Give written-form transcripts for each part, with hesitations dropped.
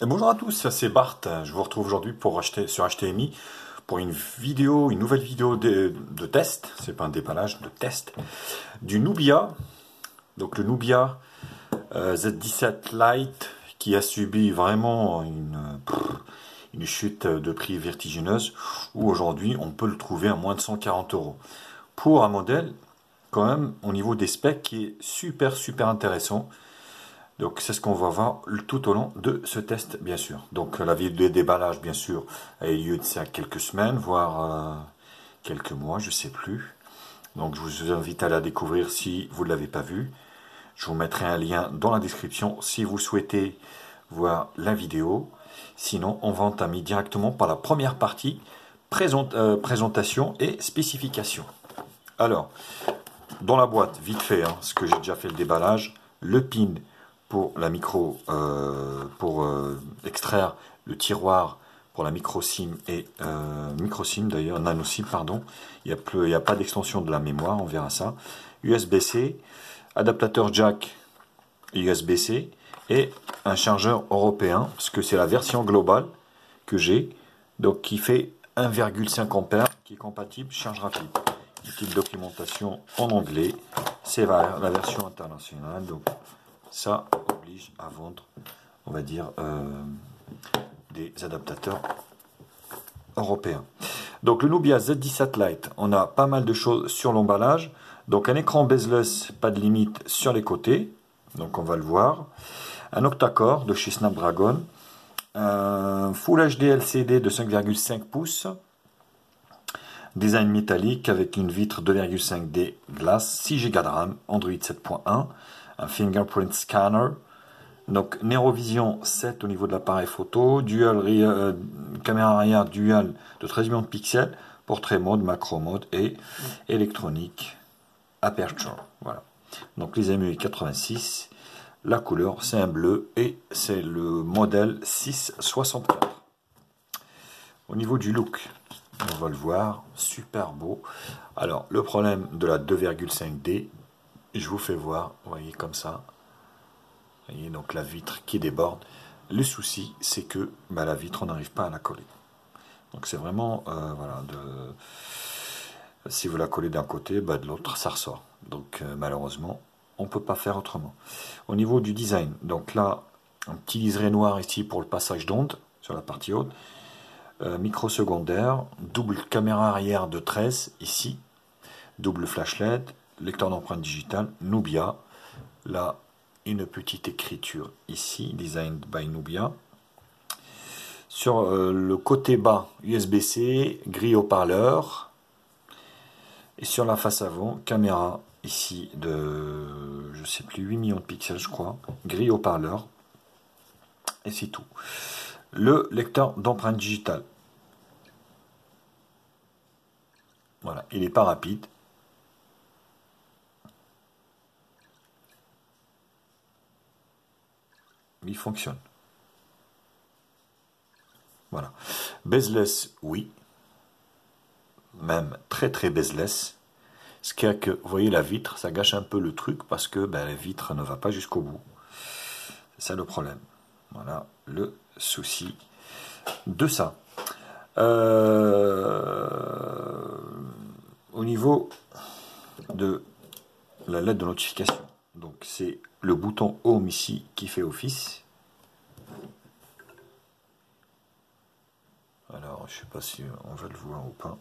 Et bonjour à tous, c'est Bart. Je vous retrouve aujourd'hui sur HTMI pour une vidéo, une nouvelle vidéo de test. C'est pas un déballage, de test du Nubia. Donc le Nubia Z17 Lite qui a subi vraiment une chute de prix vertigineuse. Où aujourd'hui on peut le trouver à moins de 140 euros pour un modèle quand même au niveau des specs qui est super intéressant. Donc c'est ce qu'on va voir tout au long de ce test, bien sûr. Donc la vidéo de déballage, bien sûr, a eu lieu de ça quelques semaines, voire quelques mois, je sais plus. Donc je vous invite à la découvrir si vous ne l'avez pas vue. Je vous mettrai un lien dans la description si vous souhaitez voir la vidéo. Sinon, on va entamer directement par la première partie, présentation et spécification. Alors, dans la boîte, vite fait, hein, ce que j'ai déjà fait le déballage, le pin pour la micro, pour extraire le tiroir pour la micro SIM et micro SIM d'ailleurs, nano SIM pardon. Il n'y a pas d'extension de la mémoire, on verra ça. USB-C, adaptateur jack USB-C et un chargeur européen, parce que c'est la version globale que j'ai, donc qui fait 1,5 ampères, qui est compatible charge rapide. Une petite documentation en anglais, c'est la version internationale, donc ça oblige à vendre, on va dire, des adaptateurs européens. Donc le Nubia Z17 Lite, on a pas mal de choses sur l'emballage. Donc un écran bezel-less, pas de limite sur les côtés, donc on va le voir. Un octa-core de chez Snapdragon. Un Full HD LCD de 5,5 pouces. Design métallique avec une vitre 2,5D glace, 6 Go de RAM, Android 7.1, un fingerprint scanner, donc Neurovision 7 au niveau de l'appareil photo, caméra arrière dual de 13 millions de pixels, portrait mode, macro mode et électronique aperture. Voilà. Donc les MUI 86, la couleur c'est un bleu et c'est le modèle 664. Au niveau du look, on va le voir, super beau. Alors, le problème de la 2,5D, je vous fais voir, vous voyez comme ça. Vous voyez donc la vitre qui déborde. Le souci, c'est que la vitre, on n'arrive pas à la coller. Donc c'est vraiment, voilà, si vous la collez d'un côté, de l'autre, ça ressort. Donc malheureusement, on ne peut pas faire autrement. Au niveau du design, donc là, un petit liseré noir ici pour le passage d'onde, sur la partie haute. Micro secondaire, double caméra arrière de 13 ici, double flash LED, lecteur d'empreinte digitale, Nubia, là une petite écriture ici, Designed by Nubia. Sur le côté bas, USB-C, grille haut-parleur, et sur la face avant, caméra ici de, je sais plus, 8 millions de pixels je crois, grille haut-parleur, et c'est tout. Le lecteur d'empreinte digitale. Voilà, il n'est pas rapide. Mais il fonctionne. Voilà. Bezel-less, oui. Même très bezel-less. Ce qui est que, vous voyez, la vitre, ça gâche un peu le truc parce que la vitre ne va pas jusqu'au bout. C'est ça le problème. Voilà le souci de ça. Au niveau de la lettre de notification, donc c'est le bouton Home ici qui fait office. Alors, je sais pas si on va le voir ou pas.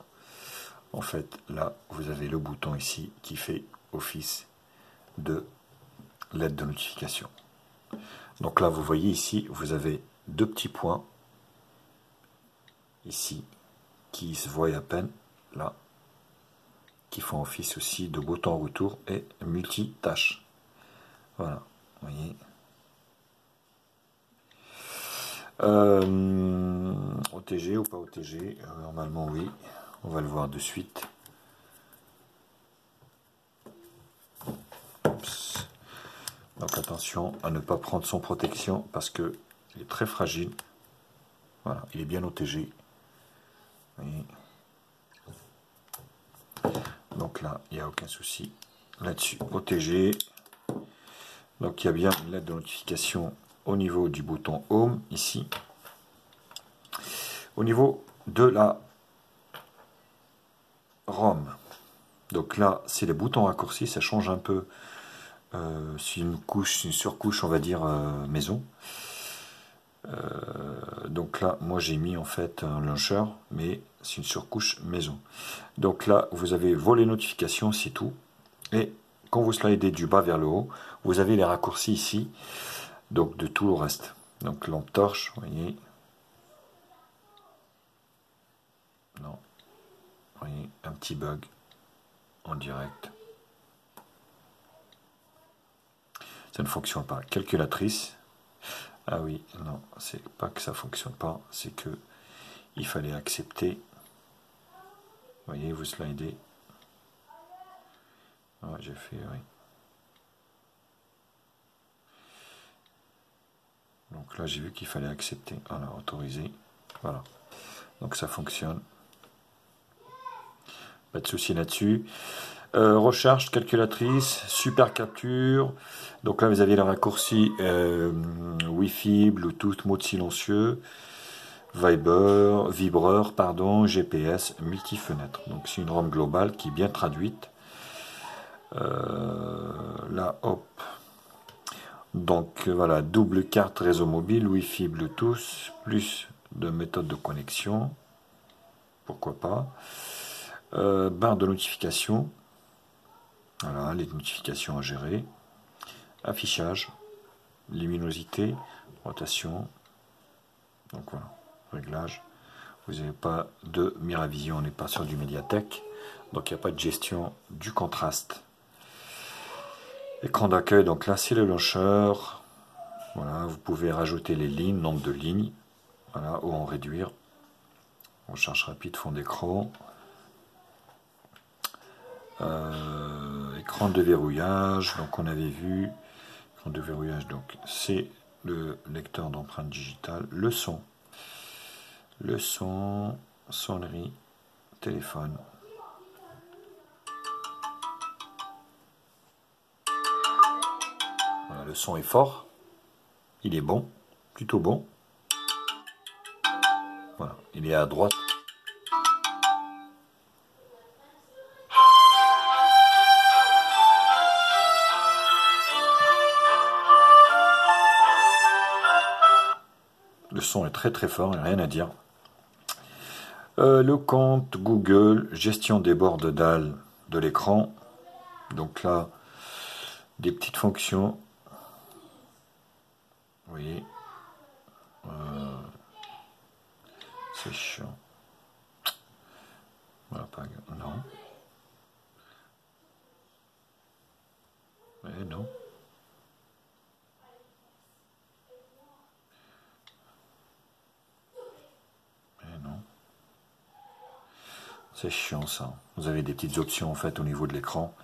En fait, là, vous avez le bouton ici qui fait office de lettre de notification. Donc là, vous voyez ici, vous avez deux petits points ici qui se voient à peine, là, qui font office aussi de bouton retour et multitâche. Voilà, vous voyez. OTG ou pas OTG, normalement oui, on va le voir de suite. Oups. Donc attention à ne pas prendre son protection parce que il est très fragile. Voilà, il est bien OTG. Vous voyez. Donc là, il n'y a aucun souci là-dessus. OTG. Donc il y a bien une lettre de notification au niveau du bouton Home, ici, au niveau de la ROM. Donc là, c'est les boutons raccourcis, ça change un peu. C'est une surcouche, on va dire, maison. Donc là, moi j'ai mis en fait un launcher, mais c'est une surcouche maison. Donc là, vous avez les notifications, c'est tout. Et quand vous slidez du bas vers le haut, vous avez les raccourcis ici, donc de tout le reste. Donc lampe torche, vous voyez. Non, vous voyez, un petit bug en direct. Ça ne fonctionne pas. Calculatrice. Ah oui, non, c'est pas que ça fonctionne pas, c'est que il fallait accepter. Vous voyez, vous slidez. Ouais, j'ai fait, oui. Donc là, j'ai vu qu'il fallait accepter. Voilà, autoriser. Voilà. Donc ça fonctionne. Pas de souci là-dessus. Recharge, calculatrice, super capture. Donc là, vous avez le raccourci Wi-Fi, Bluetooth, mode silencieux, vibreur, pardon, GPS, multi-fenêtre. Donc c'est une ROM globale qui est bien traduite. Là, hop. Donc voilà, double carte réseau mobile, Wi-Fi, Bluetooth, plus de méthodes de connexion. Pourquoi pas. Barre de notification. Voilà, les notifications à gérer. Affichage, luminosité, rotation. Donc voilà, réglage. Vous n'avez pas de Miravision, on n'est pas sur du Mediatek. Donc il n'y a pas de gestion du contraste. Écran d'accueil, donc là c'est le launcher. Voilà, vous pouvez rajouter les lignes, nombre de lignes. Voilà, ou en réduire. Recharge rapide, fond d'écran. Écran de verrouillage, donc on avait vu. Écran de verrouillage, donc c'est le lecteur d'empreintes digitales. Le son, sonnerie, téléphone. Voilà, le son est fort. Il est bon, plutôt bon. Voilà, il est à droite. Le son est très très fort, il n'y a rien à dire. Le compte Google, gestion des bords de dalle de l'écran. Donc là, des petites fonctions. Vous voyez. C'est chiant. Voilà, pas... Non. Mais non. Mais non. C'est chiant ça. Vous avez des petites options en fait au niveau de l'écran.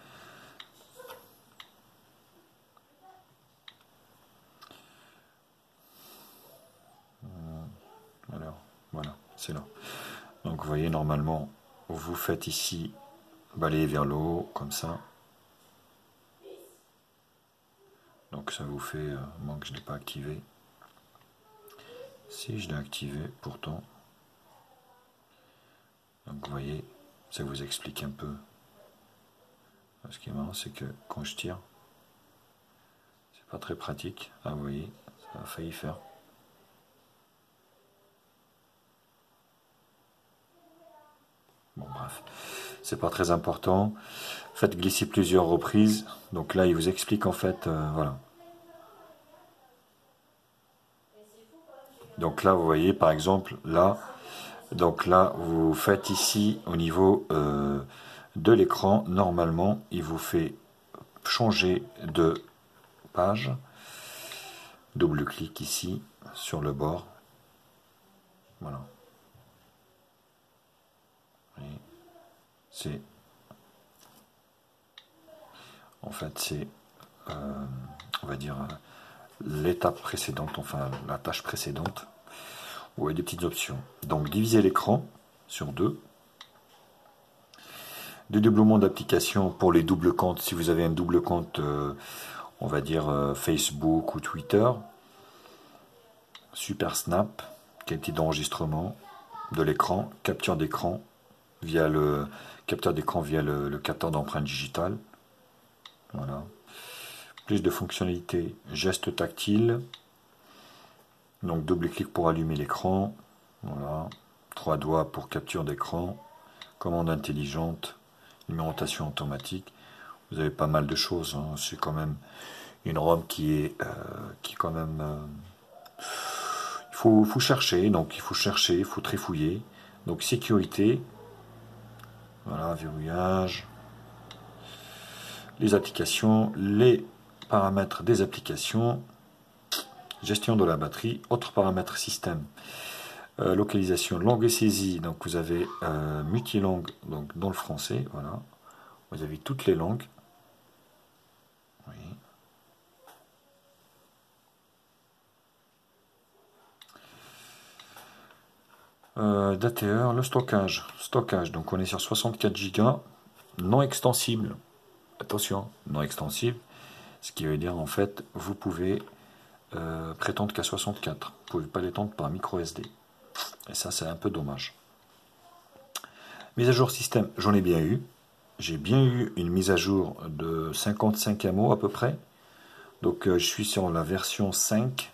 Alors, voilà, c'est là. Donc vous voyez, normalement, vous faites ici, balayer vers le haut, comme ça. Donc ça vous fait, moi que je ne l'ai pas activé. Si je l'ai activé, pourtant. Donc vous voyez, ça vous explique un peu. Ce qui est marrant, c'est que quand je tire, c'est pas très pratique. Ah vous voyez, ça a failli faire. Bon bref, c'est pas très important. Faites glisser plusieurs reprises. Donc là, il vous explique en fait, voilà. Donc là, vous voyez, par exemple, là, donc là, vous faites ici au niveau de l'écran, normalement, il vous fait changer de page. Double-clic ici sur le bord. Voilà. C'est en fait c'est on va dire l'étape précédente, enfin la tâche précédente. Vous voyez des petites options. Donc diviser l'écran sur deux. Dédoublement d'application pour les doubles comptes. Si vous avez un double compte, on va dire Facebook ou Twitter. Super Snap, qualité d'enregistrement de l'écran, capture d'écran via le capteur d'empreinte digitale. Voilà. Plus de fonctionnalités, geste tactile, donc double clic pour allumer l'écran, voilà. 3 doigts pour capture d'écran, commande intelligente, numérotation automatique. Vous avez pas mal de choses, hein. C'est quand même une ROM qui quand même il faut chercher, donc il faut trifouiller. Donc sécurité, voilà, verrouillage, les applications, les paramètres des applications, gestion de la batterie, autres paramètres système, localisation, langue et saisie, donc vous avez multilangue, donc dans le français, voilà, vous avez toutes les langues. Oui. D'ATR, le stockage, donc on est sur 64 Go, non extensible, attention, non extensible, ce qui veut dire en fait, vous pouvez prétendre qu'à 64, vous ne pouvez pas l'étendre par micro SD, et ça c'est un peu dommage. Mise à jour système, j'en ai bien eu, j'ai bien eu une mise à jour de 55 MO à peu près, donc je suis sur la version 5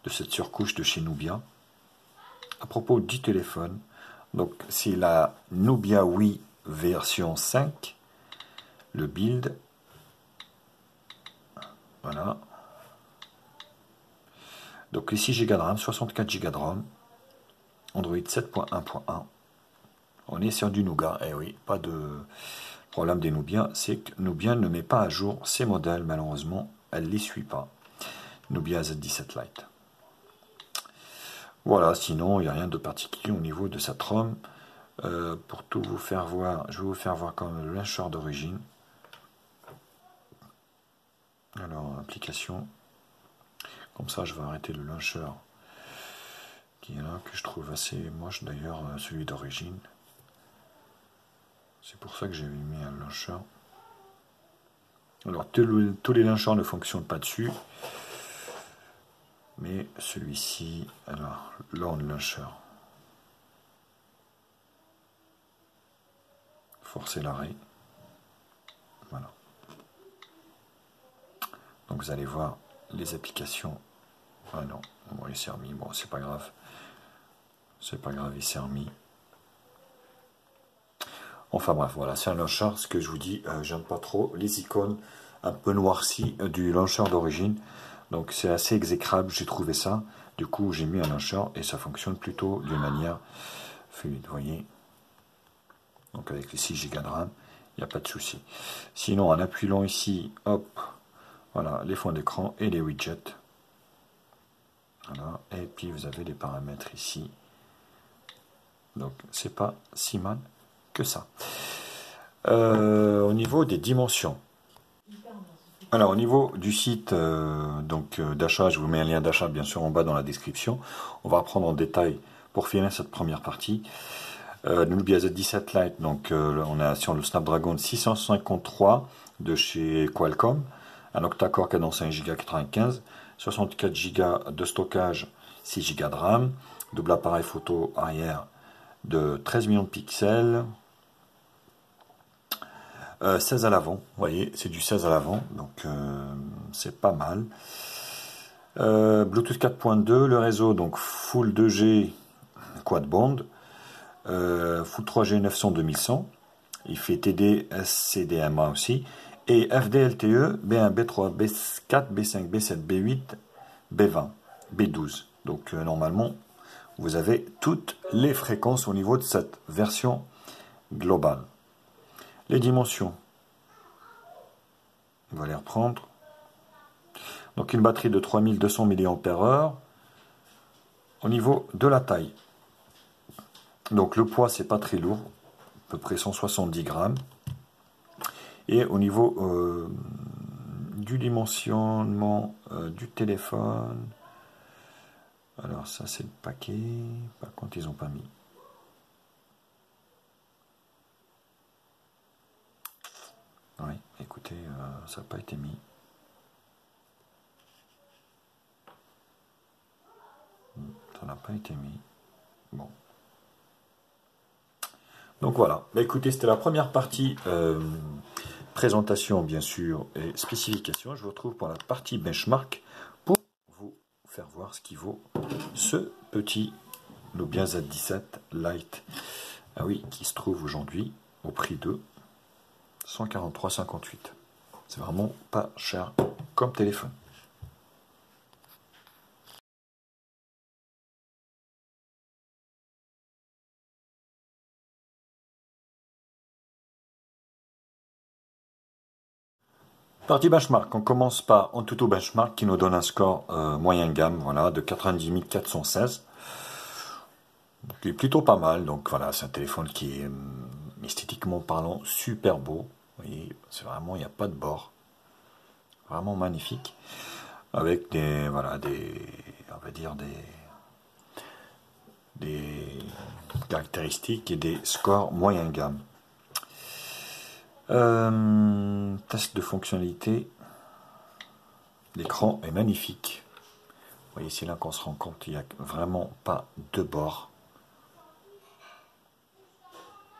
de cette surcouche de chez Nubia. À propos du téléphone, donc c'est la Nubia Wii version 5, le build, voilà. Donc les 6 Go de RAM, 64 Go de RAM, Android 7.1.1. On est sur du Nougat, eh oui, pas de problème des Nubia, c'est que Nubia ne met pas à jour ses modèles, malheureusement, elle ne les suit pas. Nubia Z17 Lite. Voilà, sinon il n'y a rien de particulier au niveau de cette ROM. Pour tout vous faire voir, je vais vous faire voir quand même le launcher d'origine. Alors, application. Comme ça, je vais arrêter le launcher qui est là, que je trouve assez moche d'ailleurs, celui d'origine. C'est pour ça que j'ai mis un launcher. Alors, tous les launchers ne fonctionnent pas dessus. Mais celui-ci, alors, Lawn Launcher. Forcer l'arrêt. Voilà. Donc vous allez voir les applications. Ah non, bon, il s'est remis. Bon, c'est pas grave. C'est pas grave, il s'est remis. Enfin bref, voilà, c'est un launcher. Ce que je vous dis, j'aime pas trop les icônes un peu noircies du launcher d'origine. Donc c'est assez exécrable, j'ai trouvé ça. Du coup, j'ai mis un launcher et ça fonctionne plutôt d'une manière fluide, vous voyez. Donc avec les 6 Go de RAM, il n'y a pas de souci. Sinon, en appuyant ici, hop, voilà, les fonds d'écran et les widgets. Voilà, et puis vous avez les paramètres ici. Donc c'est pas si mal que ça. Au niveau des dimensions. Alors au niveau du site d'achat, je vous mets un lien d'achat bien sûr en bas dans la description. On va reprendre en détail pour finir cette première partie. Nubia Z17 Lite, donc on est sur le Snapdragon 653 de chez Qualcomm, un octa-core cadence 1 Go 95, 64 Go de stockage, 6 Go de RAM, double appareil photo arrière de 13 millions de pixels, 16 à l'avant, vous voyez, c'est du 16 à l'avant, donc c'est pas mal. Bluetooth 4.2, le réseau donc Full 2G quad band, Full 3G 900 2100, il fait TD, CDMA aussi, et FDLTE, B1, B3, B4, B5, B7, B8, B20, B12. Donc normalement, vous avez toutes les fréquences au niveau de cette version globale. Les dimensions, on va les reprendre. Donc une batterie de 3200 mAh. Au niveau de la taille, donc le poids c'est pas très lourd, à peu près 170 grammes. Et au niveau du dimensionnement du téléphone, alors ça c'est le paquet, par contre ils n'ont pas mis. Oui, écoutez, ça n'a pas été mis. n'a pas été mis. Bon. Donc voilà. Bah, écoutez, c'était la première partie présentation, bien sûr, et spécification. Je vous retrouve pour la partie benchmark pour vous faire voir ce qui vaut ce petit Nubia Z17 Lite. Ah oui, qui se trouve aujourd'hui au prix de 143,58. C'est vraiment pas cher comme téléphone. Partie benchmark, on commence par Antutu Benchmark qui nous donne un score moyen gamme, voilà, de 90 416. Qui est plutôt pas mal, donc voilà, c'est un téléphone qui est esthétiquement parlant super beau. Vous voyez, c'est vraiment, il n'y a pas de bord. Vraiment magnifique. Avec des, voilà, on va dire des caractéristiques et des scores moyen gamme. Test de fonctionnalité. L'écran est magnifique. Vous voyez, c'est là qu'on se rend compte qu'il n'y a vraiment pas de bord.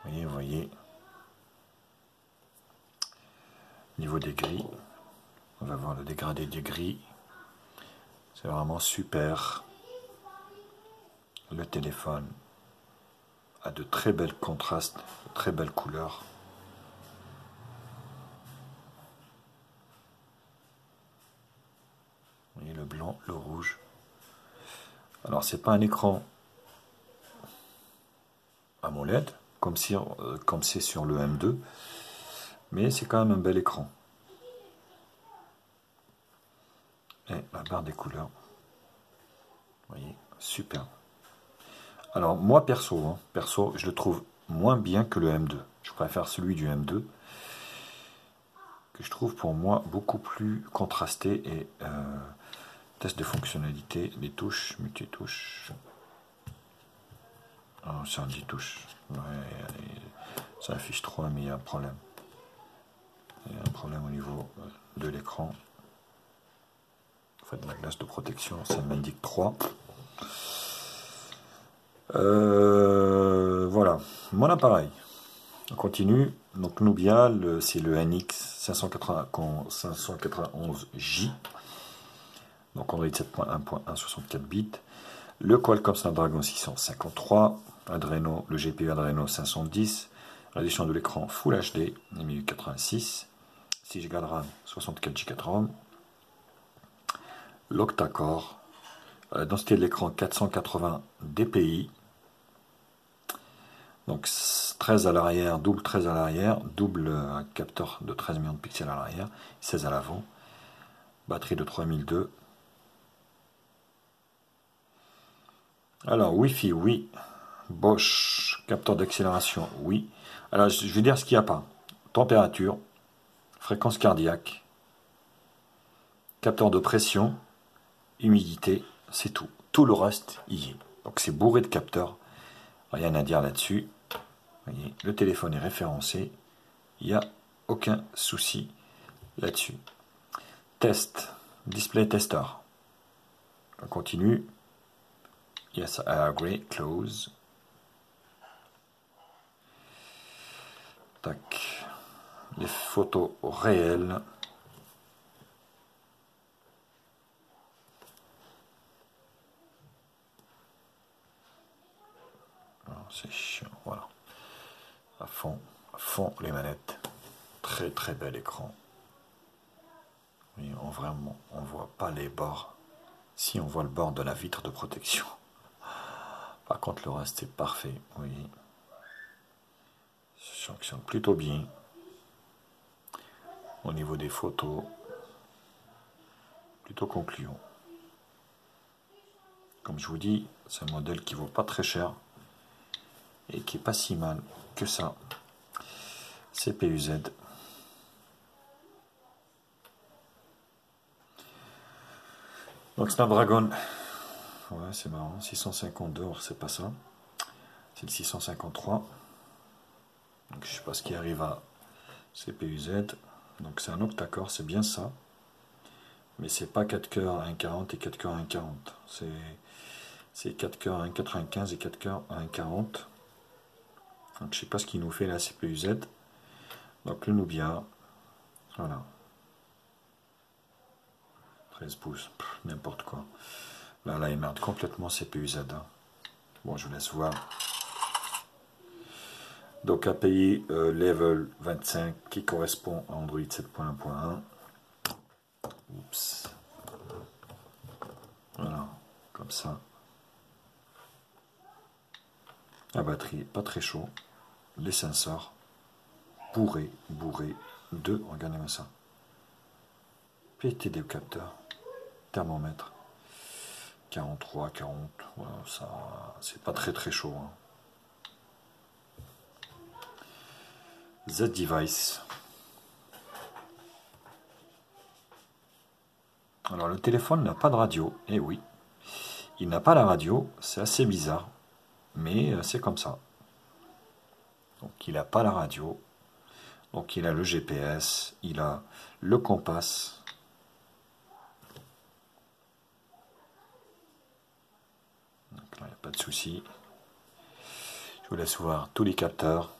Vous voyez. Niveau des grilles, on va voir le dégradé des grilles. C'est vraiment super. Le téléphone a de très belles contrastes, de très belles couleurs. Vous voyez le blanc, le rouge. Alors c'est pas un écran AMOLED comme c'est sur le M2, mais c'est quand même un bel écran. Et la barre des couleurs, vous voyez, super. Alors moi perso, je le trouve moins bien que le M2. Je préfère celui du M2, que je trouve pour moi beaucoup plus contrasté et test de fonctionnalité, les touches, multitouches. Oh, c'est un 10 touches. Ouais, ça affiche 3, mais il y a un problème. Il y a un problème au niveau de l'écran. En fait, la glace de protection, ça m'indique 3. Voilà, mon appareil. On continue. Donc Nubia, c'est le NX 591J. Donc Android 7.1.1 64 bits. Le Qualcomm Snapdragon 653. Adreno, le GPU Adreno 510. Résolution de l'écran Full HD 1086. 6 Go de RAM, 64 Go de RAM. L'octa-core. Densité de l'écran 480 dpi. Donc 13 à l'arrière, double 13 à l'arrière, double capteur de 13 millions de pixels à l'arrière, 16 à l'avant. Batterie de 3002. Alors Wi-Fi, oui. Bosch, capteur d'accélération, oui. Alors je vais dire ce qu'il n'y a pas. Température, fréquence cardiaque, capteur de pression, humidité, c'est tout. Tout le reste y est. Donc c'est bourré de capteurs. Rien à dire là-dessus. Voyez, le téléphone est référencé. Il n'y a aucun souci là-dessus. Test. Display tester. On continue. Yes, I agree. Close. Tac. Les photos réelles. C'est chiant, voilà. À fond les manettes. Très très bel écran. Oui, on voit pas les bords. Si on voit le bord de la vitre de protection. Par contre le reste est parfait. Oui. Ça fonctionne plutôt bien. Au niveau des photos, plutôt concluant. Comme je vous dis, c'est un modèle qui vaut pas très cher et qui est pas si mal que ça. CPU Z. Donc Snapdragon, ouais c'est marrant, 652, or c'est pas ça, c'est le 653. Donc je sais pas ce qui arrive à CPU Z. Donc c'est un octa-core, c'est bien ça. Mais c'est pas 4 cœurs à 1,40 et 4 cœurs à 1,40. C'est 4 cœurs à 1,95 et 4 cœurs à 1,40. Donc je sais pas ce qu'il nous fait la CPU-Z. Donc le Nubia, voilà. 13 pouces, n'importe quoi. Là, il merde complètement CPU-Z. Hein. Bon, je vous laisse voir. Donc API level 25 qui correspond à Android 7.1.1. Oups. Voilà, comme ça. La batterie, pas très chaud. Les sensors, bourrés de, regardez-moi ça. PTD capteur, thermomètre, 43, 40, voilà, ça, c'est pas très chaud. Hein. Z-Device. Alors le téléphone n'a pas de radio, eh oui. Il n'a pas la radio, c'est assez bizarre, mais c'est comme ça. Donc il n'a pas la radio, donc il a le GPS, il a le compas. Donc là, il n'y a pas de souci. Je vous laisse voir tous les capteurs.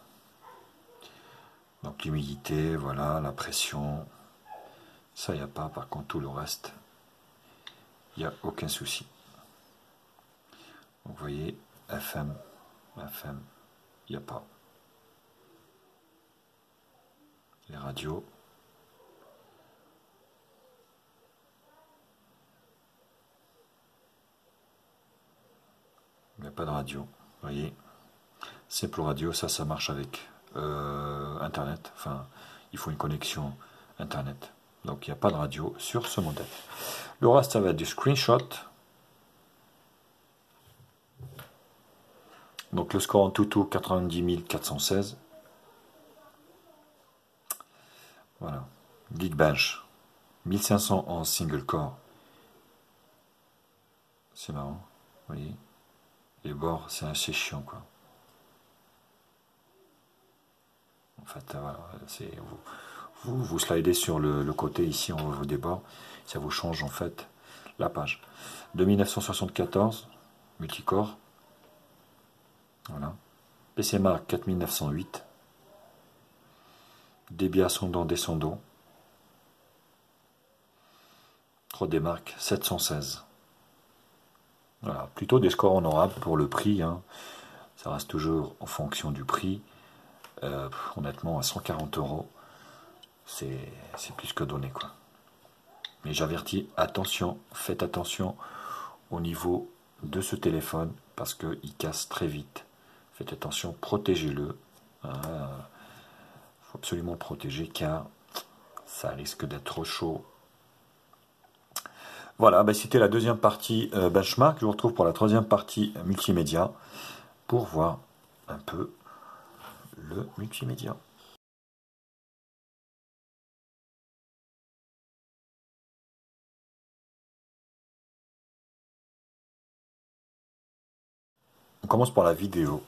Donc l'humidité, voilà, la pression. Ça, il n'y a pas. Par contre, tout le reste, il n'y a aucun souci. Donc vous voyez, FM, il n'y a pas. Les radios. Il n'y a pas de radio. Vous voyez, simple radio, ça marche avec Internet. Enfin, il faut une connexion Internet. Donc il n'y a pas de radio sur ce modèle. Le reste, ça va être du screenshot. Donc le score en tout 90 416. Voilà. Geekbench 1500 en single core. C'est marrant. Vous voyez. Les bords, c'est assez chiant quoi. En fait, voilà, c'est vous slidez sur le côté ici en haut des bords. Ça vous change en fait la page. 2974 multicore. Voilà. PCMark 4908. Débit ascendant descendant. 3D Mark 716. Voilà, plutôt des scores honorables pour le prix. Hein. Ça reste toujours en fonction du prix. Honnêtement, à 140 €, c'est plus que donné quoi. Mais j'avertis, attention, faites attention au niveau de ce téléphone parce qu'il casse très vite. Faites attention, protégez-le. Il faut absolument le protéger car ça risque d'être trop chaud. Voilà, ben c'était la deuxième partie benchmark. Je vous retrouve pour la troisième partie multimédia pour voir un peu le multimédia. On commence par la vidéo.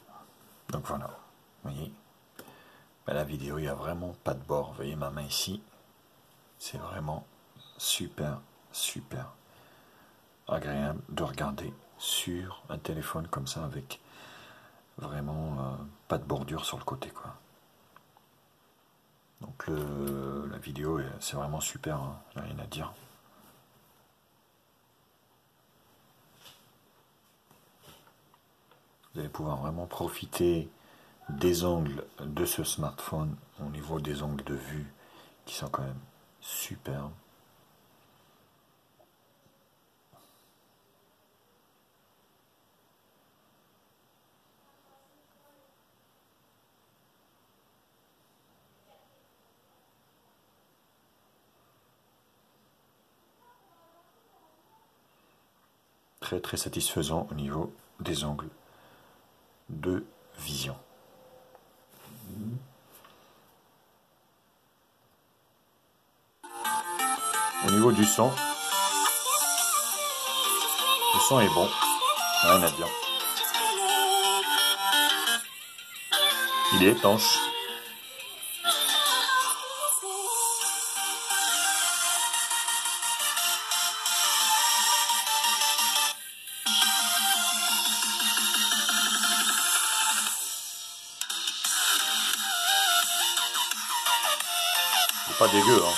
Donc voilà, vous voyez, ben, la vidéo, il n'y a vraiment pas de bord. Vous voyez ma main ici. C'est vraiment super agréable de regarder sur un téléphone comme ça avec vraiment pas de bordure sur le côté quoi. Donc la vidéo c'est vraiment super, hein, rien à dire. Vous allez pouvoir vraiment profiter des angles de ce smartphone au niveau des angles de vue qui sont quand même superbes. Très satisfaisant au niveau des angles de vision. Au niveau du son, le son est bon, rien à dire. Il est étanche. pas dégueu, hein.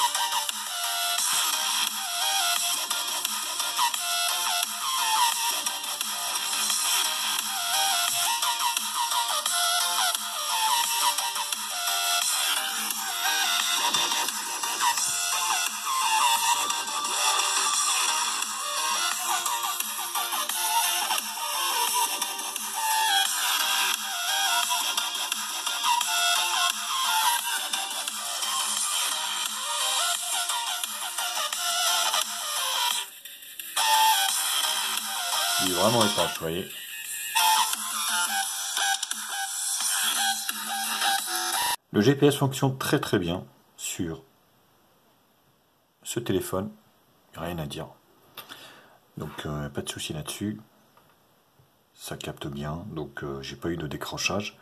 Il est vraiment étanche, vous voyez. Le GPS fonctionne très très bien sur ce téléphone, rien à dire. Donc pas de souci là-dessus. Ça capte bien, donc j'ai pas eu de décrochage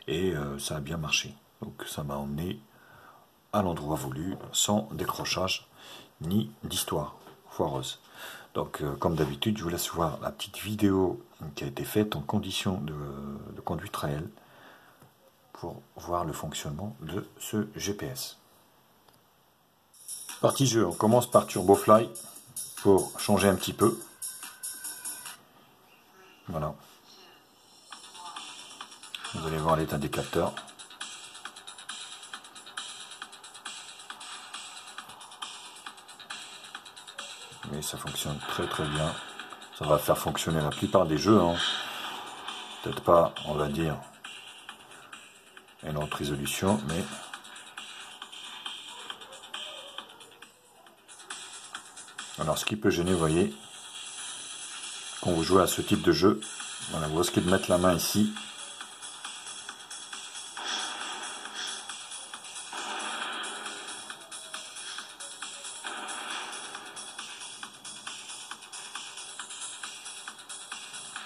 et ça a bien marché. Donc ça m'a emmené à l'endroit voulu sans décrochage ni d'histoire foireuse. Donc comme d'habitude, je vous laisse voir la petite vidéo qui a été faite en conditions de conduite réelle pour voir le fonctionnement de ce GPS. Partie jeu, on commence par TurboFly pour changer un petit peu. Voilà. Vous allez voir l'état des capteurs. Mais ça fonctionne très très bien. Ça va faire fonctionner la plupart des jeux, hein. Peut-être pas, on va dire, une haute résolution, mais alors ce qui peut gêner, vous voyez, quand vous jouez à ce type de jeu, voilà, vous risquez de mettre la main ici.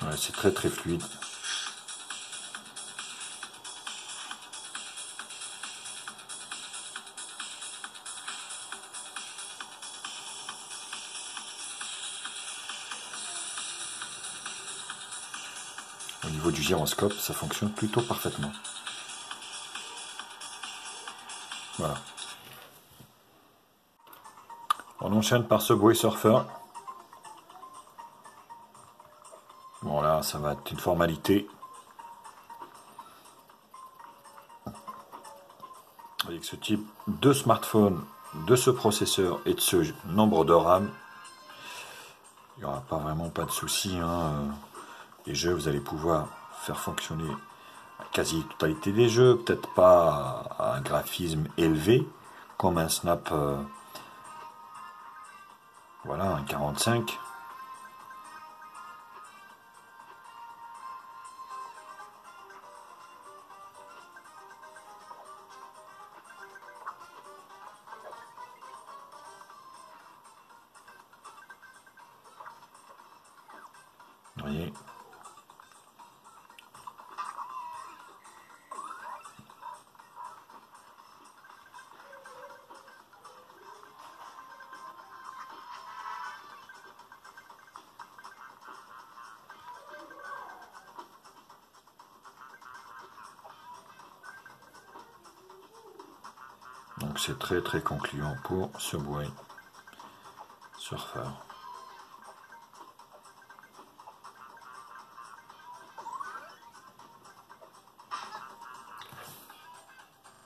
Ouais, c'est très très fluide. Au niveau du gyroscope, ça fonctionne plutôt parfaitement. Voilà. On enchaîne par Subway Surfer. Bon là, ça va être une formalité. Avec ce type de smartphone, de ce processeur et de ce nombre de RAM, il n'y aura pas de souci, hein. Les jeux, vous allez pouvoir faire fonctionner la quasi-totalité des jeux, peut-être pas à un graphisme élevé, comme un Snap, voilà, un 45. Vous voyez. Donc c'est très très concluant pour Subway Surfer.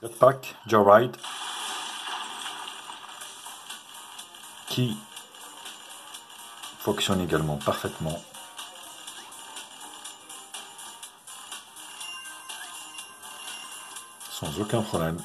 Jetpack Joyride qui fonctionne également parfaitement. Sans aucun problème.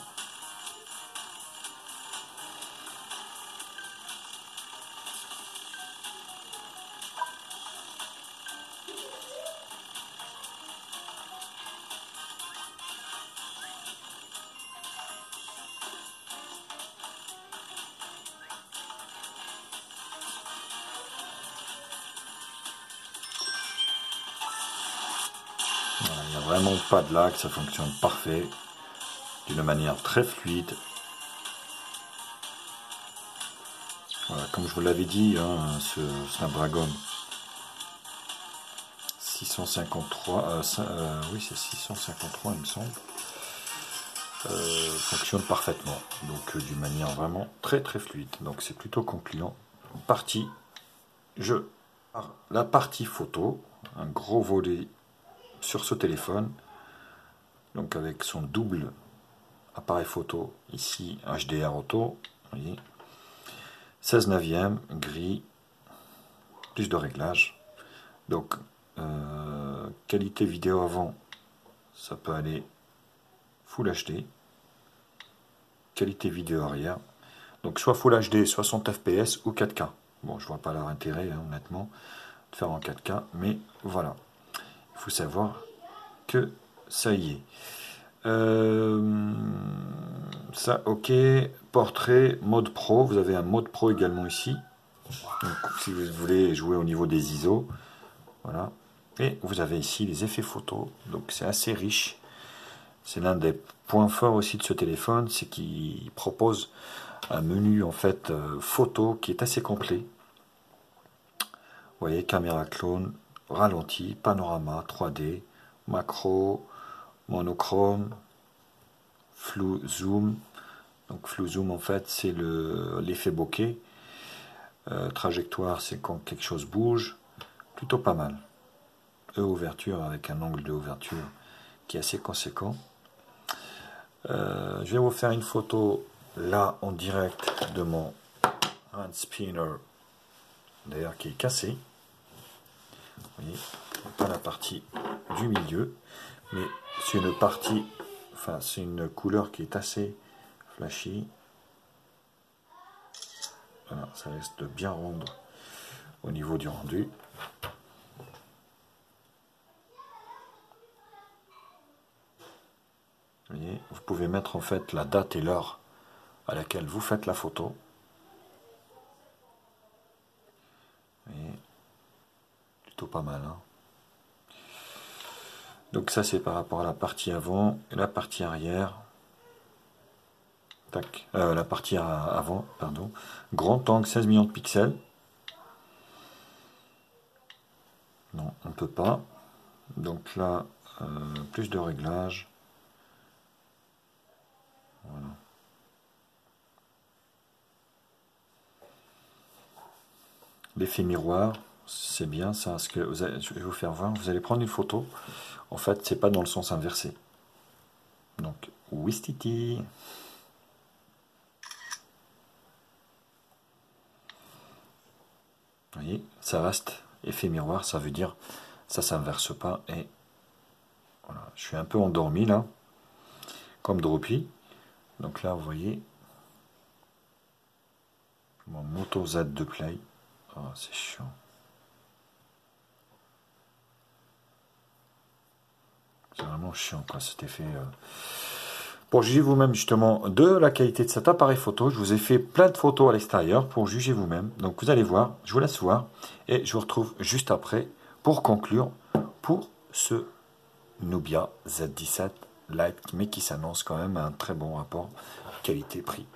Voilà, il n'y a vraiment pas de lag, ça fonctionne parfait, d'une manière très fluide. Voilà, comme je vous l'avais dit, hein, ce Snapdragon 653, oui c'est 653 il me semble. fonctionne parfaitement. Donc d'une manière vraiment très très fluide. Donc c'est plutôt concluant. Partie jeu. La partie photo, un gros volet sur ce téléphone. Donc avec son double appareil photo, ici HDR auto, vous voyez, 16 neuvième, gris, plus de réglages. Donc qualité vidéo avant, ça peut aller Full HD. Qualité vidéo arrière, donc soit Full HD 60 fps ou 4K. Bon, je vois pas leur intérêt hein, honnêtement de faire en 4K, mais voilà, il faut savoir que ça y est. Ça, ok. Portrait, mode pro. Vous avez un mode pro également ici. Donc, si vous voulez jouer au niveau des ISO, voilà. Et vous avez ici les effets photos. Donc, c'est assez riche. C'est l'un des points forts aussi de ce téléphone, c'est qu'il propose un menu en fait photo qui est assez complet. Vous voyez, caméra clone, ralenti, panorama, 3D, macro, monochrome, flou, zoom. Donc flou zoom en fait c'est l'effet bokeh. Trajectoire c'est quand quelque chose bouge. Plutôt pas mal. Ouverture avec un angle de ouverture qui est assez conséquent. Je vais vous faire une photo là en direct de mon hand spinner d'ailleurs qui est cassé. Vous voyez, pas la partie du milieu, mais c'est une partie, enfin c'est une couleur qui est assez flashy. Voilà, ça reste de bien rendre au niveau du rendu. Vous voyez, vous pouvez mettre en fait la date et l'heure à laquelle vous faites la photo. Vous voyez, plutôt pas mal. Hein. Donc ça c'est par rapport à la partie avant et la partie arrière. Tac. La partie avant, pardon. Grand angle 16 millions de pixels. Non, on ne peut pas. Donc là, plus de réglages. Voilà. L'effet miroir, c'est bien ça. Ce que je vais vous faire voir. Vous allez prendre une photo. En fait, c'est pas dans le sens inversé. Donc, Wistiti. Vous voyez, ça reste effet miroir. Ça veut dire ça s'inverse pas. Et voilà, je suis un peu endormi là, comme Droopy. Donc là, vous voyez, mon Moto Z2 Play. Oh, c'est chiant. C'est vraiment chiant quoi cet effet. Pour juger vous-même justement de la qualité de cet appareil photo, je vous ai fait plein de photos à l'extérieur pour juger vous-même. Donc vous allez voir, je vous laisse voir et je vous retrouve juste après pour conclure pour ce Nubia Z17 Lite mais qui s'annonce quand même un très bon rapport qualité-prix.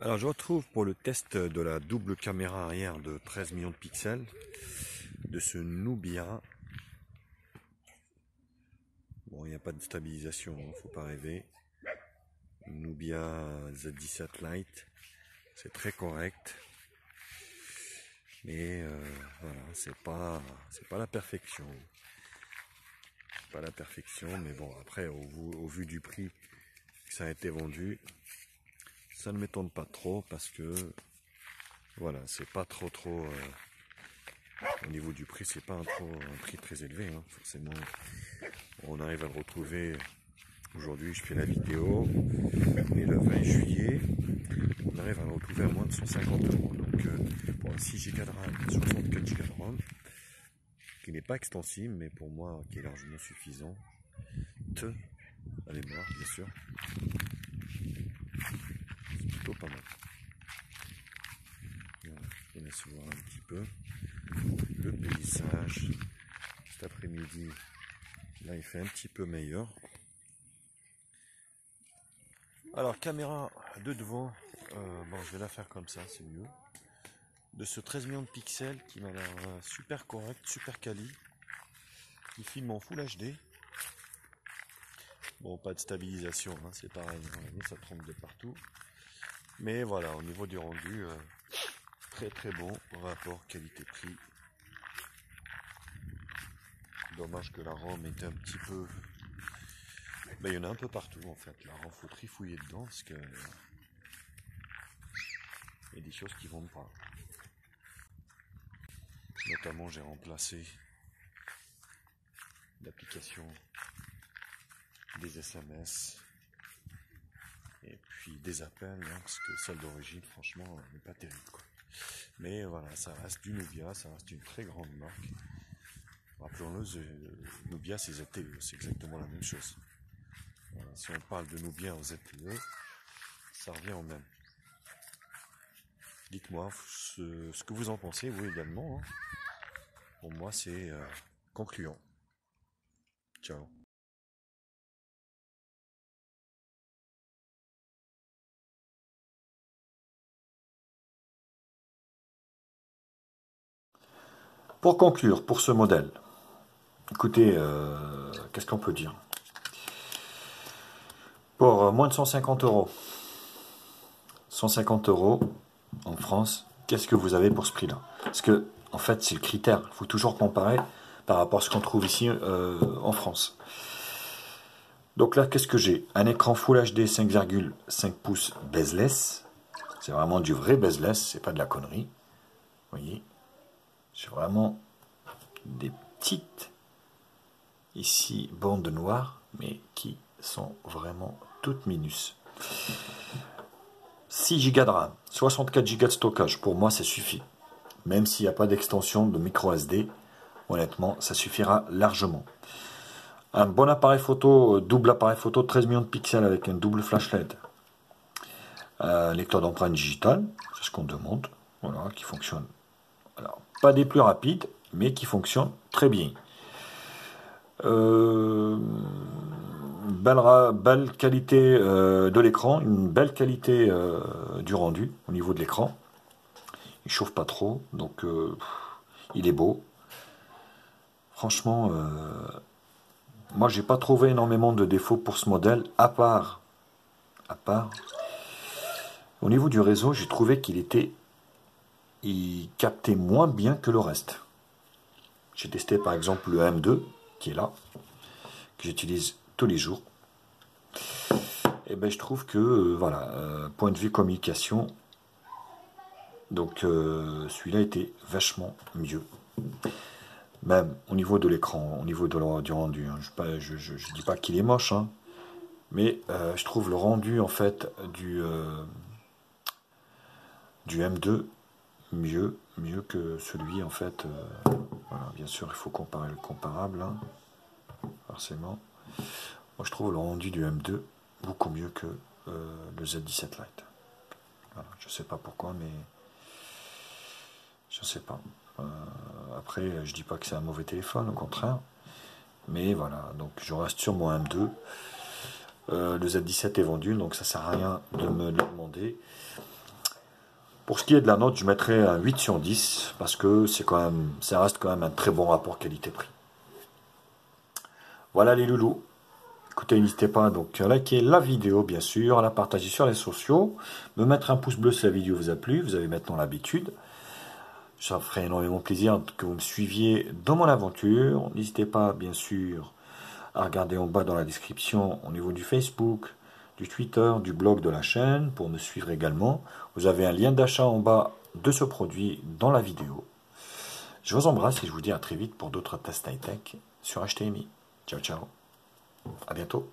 Alors je retrouve pour le test de la double caméra arrière de 13 millions de pixels de ce Nubia. Bon, il n'y a pas de stabilisation, hein, faut pas rêver. Nubia Z17 Lite, c'est très correct. Mais voilà, c'est pas la perfection. Pas la perfection, mais bon, après au vu du prix que ça a été vendu, ça ne m'étonne pas trop parce que voilà, c'est pas trop au niveau du prix, c'est pas un prix très élevé, hein, forcément. On arrive à le retrouver aujourd'hui. Je fais la vidéo et le 20 juillet, on arrive à le retrouver à moins de 150 €. Donc pour un 6 Go de RAM, 64 Go de RAM, qui n'est pas extensible, mais pour moi qui est largement suffisant. À mémoire, bien sûr. C'est plutôt pas mal. Voilà, je vous laisse voir un petit peu le paysage. Cet après-midi, là il fait un petit peu meilleur. Alors caméra de devant, bon je vais la faire comme ça, c'est mieux. De ce 13 millions de pixels qui m'a l'air super correct, super quali. Il filme en Full HD. Bon, pas de stabilisation, hein, c'est pareil, ça trompe de partout. Mais voilà, au niveau du rendu, très bon rapport qualité-prix. Dommage que la ROM était un petit peu... Ben, il y en a un peu partout en fait. La ROM, faut trifouiller dedans parce que il y a des choses qui vont pas. Notamment, j'ai remplacé l'application des SMS et puis des appels, hein, parce que celle d'origine, franchement, n'est pas terrible, quoi. Mais voilà, ça reste du Nubia, ça reste une très grande marque. Rappelons-le, Nubia c'est ZTE, c'est exactement la même chose. Voilà, si on parle de Nubia en ZTE, ça revient au même. Dites-moi ce que vous en pensez, vous également. Hein. Pour moi, c'est concluant. Ciao. Pour conclure, pour ce modèle, écoutez, qu'est-ce qu'on peut dire? Pour moins de 150 €, 150 € en France, qu'est-ce que vous avez pour ce prix-là? Parce que, en fait, c'est le critère. Il faut toujours comparer par rapport à ce qu'on trouve ici en France. Donc là, qu'est-ce que j'ai? Un écran Full HD 5,5 pouces bezeless. C'est vraiment du vrai bezeless, c'est pas de la connerie. Vous voyez? C'est vraiment des petites, ici, bandes noires, mais qui sont vraiment toutes minus. 6 Go de RAM, 64 Go de stockage, pour moi ça suffit. Même s'il n'y a pas d'extension de micro SD, honnêtement, ça suffira largement. Un bon appareil photo, double appareil photo, 13 millions de pixels avec un double flash LED. Lecteur d'empreinte digitale, c'est ce qu'on demande, voilà, qui fonctionne. Alors, pas des plus rapides, mais qui fonctionne très bien. Belle qualité de l'écran, une belle qualité du rendu au niveau de l'écran. Il chauffe pas trop, donc il est beau. Franchement, moi j'ai pas trouvé énormément de défauts pour ce modèle, à part au niveau du réseau, j'ai trouvé il captait moins bien que le reste. J'ai testé par exemple le M2 qui est là, que j'utilise tous les jours. Et ben je trouve que voilà, point de vue communication, donc celui-là était vachement mieux. Même au niveau de l'écran, au niveau du rendu. Hein. Je dis pas qu'il est moche, hein, mais je trouve le rendu en fait du M2 mieux que celui en fait. Voilà, bien sûr, il faut comparer le comparable, hein, forcément. Moi, je trouve le rendu du M2 beaucoup mieux que le Z17 Lite. Voilà, je sais pas pourquoi, mais je sais pas. Après, je dis pas que c'est un mauvais téléphone, au contraire. Mais voilà, donc je reste sur mon M2. Le Z17 est vendu, donc ça sert à rien de me le demander. Pour ce qui est de la note, je mettrai un 8 sur 10 parce que c'est quand même, ça reste quand même un très bon rapport qualité-prix. Voilà les loulous. Écoutez, n'hésitez pas donc à liker la vidéo, bien sûr, à la partager sur les sociaux, me mettre un pouce bleu si la vidéo vous a plu, vous avez maintenant l'habitude. Ça me ferait énormément plaisir que vous me suiviez dans mon aventure. N'hésitez pas, bien sûr, à regarder en bas dans la description au niveau du Facebook, du Twitter, du blog de la chaîne pour me suivre également. Vous avez un lien d'achat en bas de ce produit dans la vidéo. Je vous embrasse et je vous dis à très vite pour d'autres tests high-tech sur HTMI. Ciao, ciao. À bientôt.